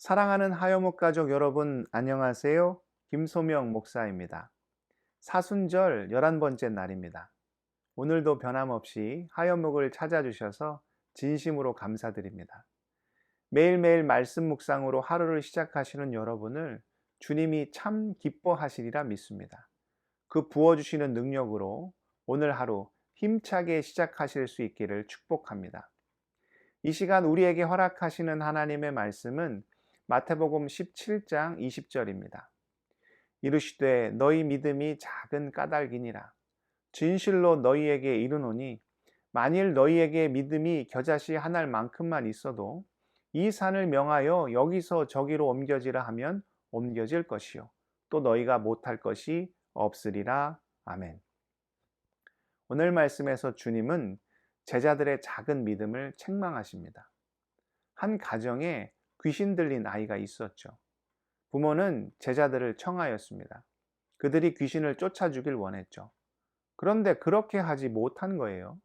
사랑하는 하여목 가족 여러분, 안녕하세요. 김소명 목사입니다. 사순절 11번째 날입니다. 오늘도 변함없이 하여목을 찾아주셔서 진심으로 감사드립니다. 매일매일 말씀 묵상으로 하루를 시작하시는 여러분을 주님이 참 기뻐하시리라 믿습니다. 그 부어주시는 능력으로 오늘 하루 힘차게 시작하실 수 있기를 축복합니다. 이 시간 우리에게 허락하시는 하나님의 말씀은 마태복음 17장 20절입니다. 이르시되 너희 믿음이 작은 까닭이니라. 진실로 너희에게 이르노니 만일 너희에게 믿음이 겨자씨 한 알만큼만 있어도 이 산을 명하여 여기서 저기로 옮겨지라 하면 옮겨질 것이요 또 너희가 못할 것이 없으리라. 아멘. 오늘 말씀에서 주님은 제자들의 작은 믿음을 책망하십니다. 한 가정에 귀신 들린 아이가 있었죠. 부모는 제자들을 청하였습니다. 그들이 귀신을 쫓아주길 원했죠. 그런데 그렇게 하지 못한 거예요.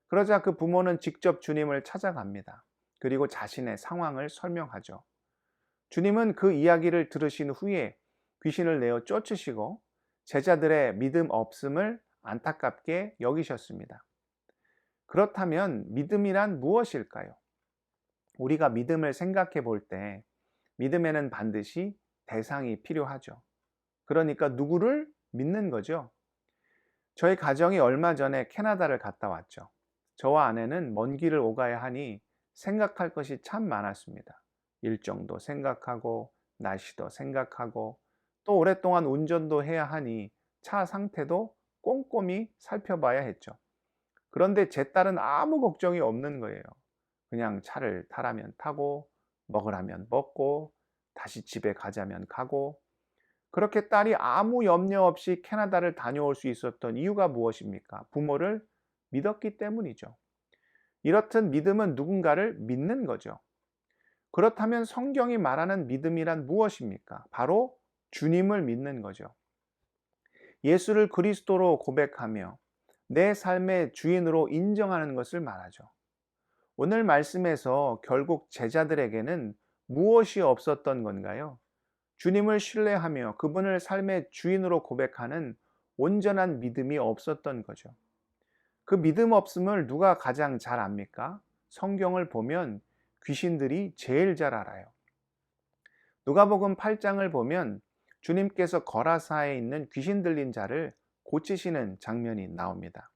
그러자 그 부모는 직접 주님을 찾아갑니다. 그리고 자신의 상황을 설명하죠. 주님은 그 이야기를 들으신 후에 귀신을 내어 쫓으시고 제자들의 믿음 없음을 안타깝게 여기셨습니다. 그렇다면 믿음이란 무엇일까요? 우리가 믿음을 생각해 볼 때 믿음에는 반드시 대상이 필요하죠. 그러니까 누구를 믿는 거죠. 저희 가정이 얼마 전에 캐나다를 갔다 왔죠. 저와 아내는 먼 길을 오가야 하니 생각할 것이 참 많았습니다. 일정도 생각하고 날씨도 생각하고 또 오랫동안 운전도 해야 하니 차 상태도 꼼꼼히 살펴봐야 했죠. 그런데 제 딸은 아무 걱정이 없는 거예요. 그냥 차를 타라면 타고 먹으라면 먹고 다시 집에 가자면 가고, 그렇게 딸이 아무 염려 없이 캐나다를 다녀올 수 있었던 이유가 무엇입니까? 부모를 믿었기 때문이죠. 이렇듯 믿음은 누군가를 믿는 거죠. 그렇다면 성경이 말하는 믿음이란 무엇입니까? 바로 주님을 믿는 거죠. 예수를 그리스도로 고백하며 내 삶의 주인으로 인정하는 것을 말하죠. 오늘 말씀에서 결국 제자들에게는 무엇이 없었던 건가요? 주님을 신뢰하며 그분을 삶의 주인으로 고백하는 온전한 믿음이 없었던 거죠. 그 믿음 없음을 누가 가장 잘 압니까? 성경을 보면 귀신들이 제일 잘 알아요. 누가복음 8장을 보면 주님께서 거라사에 있는 귀신 들린 자를 고치시는 장면이 나옵니다.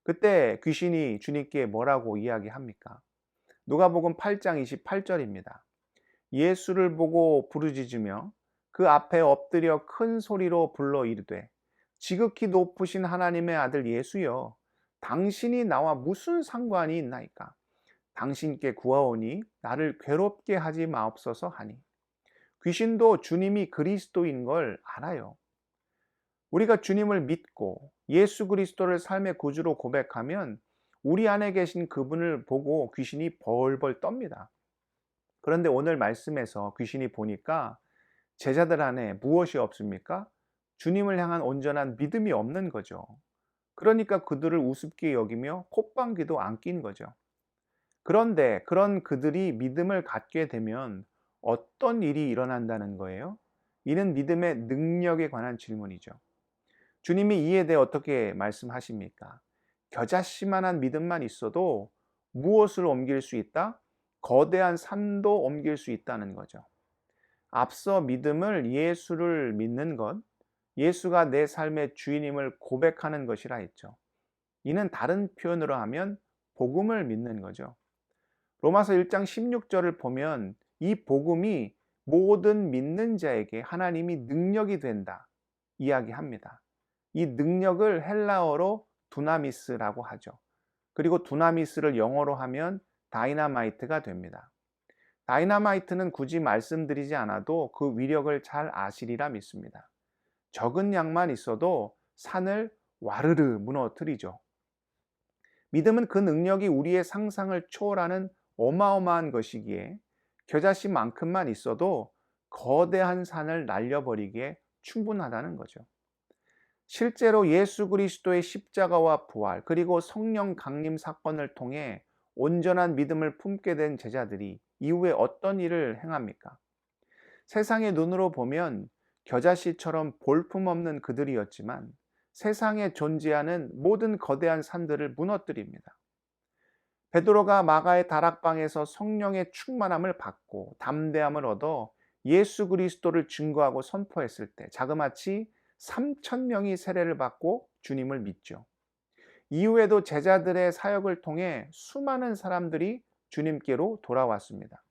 그때 귀신이 주님께 뭐라고 이야기합니까? 누가복음 8장 28절입니다. 예수를 보고 부르짖으며 그 앞에 엎드려 큰 소리로 불러 이르되 지극히 높으신 하나님의 아들 예수여, 당신이 나와 무슨 상관이 있나이까? 당신께 구하오니 나를 괴롭게 하지 마옵소서 하니, 귀신도 주님이 그리스도인 걸 알아요. 우리가 주님을 믿고 예수 그리스도를 삶의 구주로 고백하면 우리 안에 계신 그분을 보고 귀신이 벌벌 떱니다. 그런데 오늘 말씀에서 귀신이 보니까 제자들 안에 무엇이 없습니까? 주님을 향한 온전한 믿음이 없는 거죠. 그러니까 그들을 우습게 여기며 콧방귀도 안 낀 거죠. 그런데 그런 그들이 믿음을 갖게 되면 어떤 일이 일어난다는 거예요? 이는 믿음의 능력에 관한 질문이죠. 주님이 이에 대해 어떻게 말씀하십니까? 겨자씨만한 믿음만 있어도 무엇을 옮길 수 있다? 거대한 산도 옮길 수 있다는 거죠. 앞서 믿음을 예수를 믿는 것, 예수가 내 삶의 주인임을 고백하는 것이라 했죠. 이는 다른 표현으로 하면 복음을 믿는 거죠. 로마서 1장 16절을 보면 이 복음이 모든 믿는 자에게 하나님이 능력이 된다 이야기합니다. 이 능력을 헬라어로 두나미스라고 하죠. 그리고 두나미스를 영어로 하면 다이나마이트가 됩니다. 다이나마이트는 굳이 말씀드리지 않아도 그 위력을 잘 아시리라 믿습니다. 적은 양만 있어도 산을 와르르 무너뜨리죠. 믿음은 그 능력이 우리의 상상을 초월하는 어마어마한 것이기에 겨자씨만큼만 있어도 거대한 산을 날려버리기에 충분하다는 거죠. 실제로 예수 그리스도의 십자가와 부활 그리고 성령 강림 사건을 통해 온전한 믿음을 품게 된 제자들이 이후에 어떤 일을 행합니까? 세상의 눈으로 보면 겨자씨처럼 볼품없는 그들이었지만 세상에 존재하는 모든 거대한 산들을 무너뜨립니다. 베드로가 마가의 다락방에서 성령의 충만함을 받고 담대함을 얻어 예수 그리스도를 증거하고 선포했을 때 자그마치 3천 명이 세례를 받고 주님을 믿죠. 이후에도 제자들의 사역을 통해 수많은 사람들이 주님께로 돌아왔습니다.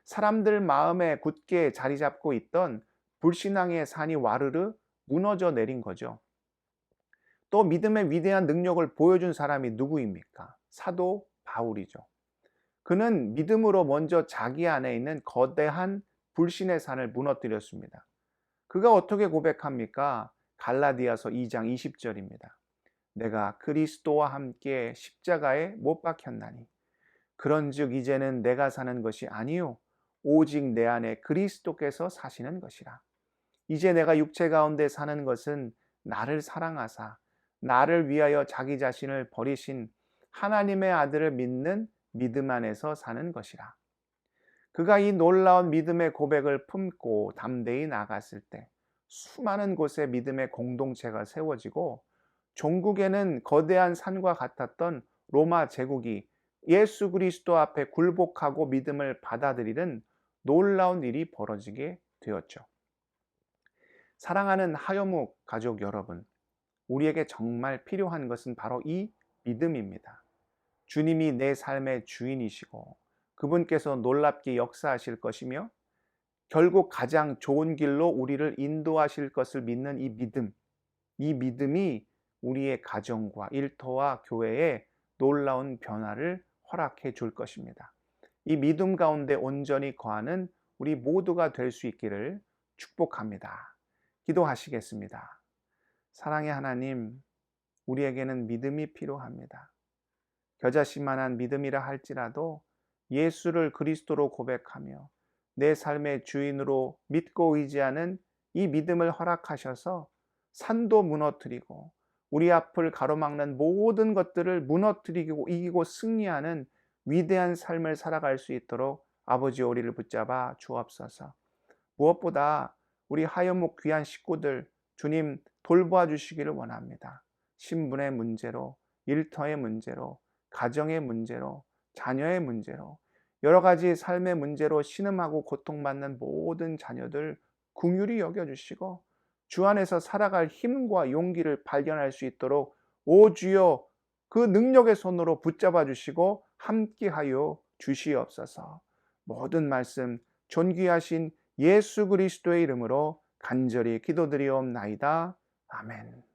사람들 마음에 굳게 자리 잡고 있던 불신앙의 산이 와르르 무너져 내린 거죠. 또 믿음의 위대한 능력을 보여준 사람이 누구입니까? 사도 바울이죠. 그는 믿음으로 먼저 자기 안에 있는 거대한 불신의 산을 무너뜨렸습니다. 그가 어떻게 고백합니까? 갈라디아서 2장 20절입니다. 내가 그리스도와 함께 십자가에 못 박혔나니 그런즉 이제는 내가 사는 것이 아니요 오직 내 안에 그리스도께서 사시는 것이라. 이제 내가 육체 가운데 사는 것은 나를 사랑하사 나를 위하여 자기 자신을 버리신 하나님의 아들을 믿는 믿음 안에서 사는 것이라. 그가 이 놀라운 믿음의 고백을 품고 담대히 나갔을 때 수많은 곳에 믿음의 공동체가 세워지고 종국에는 거대한 산과 같았던 로마 제국이 예수 그리스도 앞에 굴복하고 믿음을 받아들이는 놀라운 일이 벌어지게 되었죠. 사랑하는 하요묵 가족 여러분, 우리에게 정말 필요한 것은 바로 이 믿음입니다. 주님이 내 삶의 주인이시고 그분께서 놀랍게 역사하실 것이며 결국 가장 좋은 길로 우리를 인도하실 것을 믿는 이 믿음이 우리의 가정과 일터와 교회에 놀라운 변화를 허락해 줄 것입니다. 이 믿음 가운데 온전히 거하는 우리 모두가 될 수 있기를 축복합니다. 기도하시겠습니다. 사랑의 하나님, 우리에게는 믿음이 필요합니다. 겨자씨만한 믿음이라 할지라도 예수를 그리스도로 고백하며 내 삶의 주인으로 믿고 의지하는 이 믿음을 허락하셔서 산도 무너뜨리고 우리 앞을 가로막는 모든 것들을 무너뜨리고 이기고 승리하는 위대한 삶을 살아갈 수 있도록 아버지 우리를 붙잡아 주옵소서. 무엇보다 우리 하여목 귀한 식구들 주님 돌보아 주시기를 원합니다. 신분의 문제로, 일터의 문제로, 가정의 문제로, 자녀의 문제로, 여러 가지 삶의 문제로 신음하고 고통받는 모든 자녀들 긍휼히 여겨주시고 주 안에서 살아갈 힘과 용기를 발견할 수 있도록 오 주여 그 능력의 손으로 붙잡아 주시고 함께하여 주시옵소서. 모든 말씀 존귀하신 예수 그리스도의 이름으로 간절히 기도드리옵나이다. 아멘.